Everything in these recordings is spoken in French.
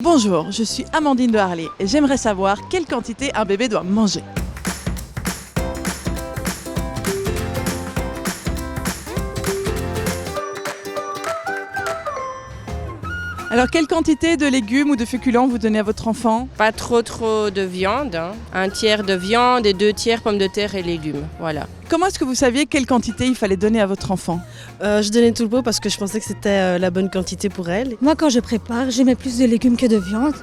Bonjour, je suis Amandine de Harley et j'aimerais savoir quelle quantité un bébé doit manger. Alors, quelle quantité de légumes ou de féculents vous donnez à votre enfant? Pas trop de viande, hein. Un tiers de viande et 2 tiers pommes de terre et légumes, voilà. Comment est-ce que vous saviez quelle quantité il fallait donner à votre enfant? Je donnais tout le pot parce que je pensais que c'était la bonne quantité pour elle. Moi, quand je prépare, je mets plus de légumes que de viande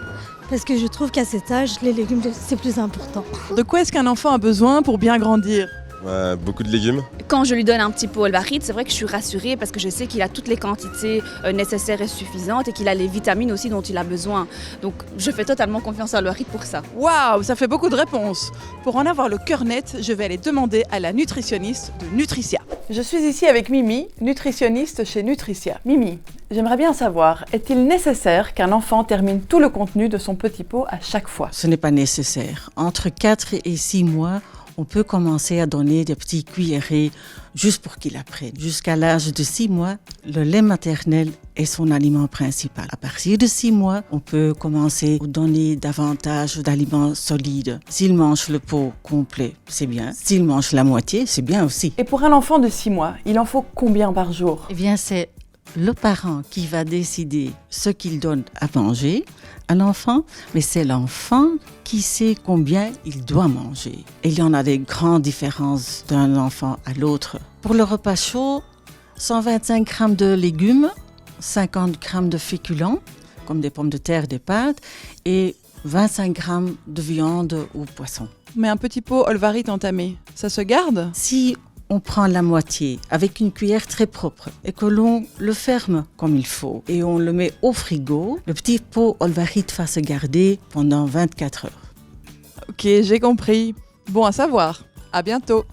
parce que je trouve qu'à cet âge, les légumes, c'est plus important. De quoi est-ce qu'un enfant a besoin pour bien grandir? Beaucoup de légumes. Quand je lui donne un petit pot Olvarite, c'est vrai que je suis rassurée parce que je sais qu'il a toutes les quantités nécessaires et suffisantes et qu'il a les vitamines aussi dont il a besoin. Donc je fais totalement confiance à Olvarite pour ça. Waouh, ça fait beaucoup de réponses. Pour en avoir le cœur net, je vais aller demander à la nutritionniste de Nutricia. Je suis ici avec Mimi, nutritionniste chez Nutricia. Mimi, j'aimerais bien savoir, est-il nécessaire qu'un enfant termine tout le contenu de son petit pot à chaque fois? Ce n'est pas nécessaire. Entre 4 et 6 mois, on peut commencer à donner des petits cuillerées juste pour qu'il apprenne. Jusqu'à l'âge de 6 mois, le lait maternel est son aliment principal. À partir de 6 mois, on peut commencer à donner davantage d'aliments solides. S'il mange le pot complet, c'est bien. S'il mange la moitié, c'est bien aussi. Et pour un enfant de 6 mois, il en faut combien par jour? Eh bien, c'est le parent qui va décider ce qu'il donne à manger à l'enfant, mais c'est l'enfant qui sait combien il doit manger. Et il y en a des grandes différences d'un enfant à l'autre. Pour le repas chaud, 125 grammes de légumes, 50 grammes de féculents, comme des pommes de terre, des pâtes, et 25 grammes de viande ou poisson. Mais un petit pot Olvarite entamé, ça se garde? Si on prend la moitié avec une cuillère très propre et que l'on le ferme comme il faut et on le met au frigo, le petit pot Olvarite va se garder pendant 24 heures. Ok, j'ai compris. Bon à savoir. À bientôt.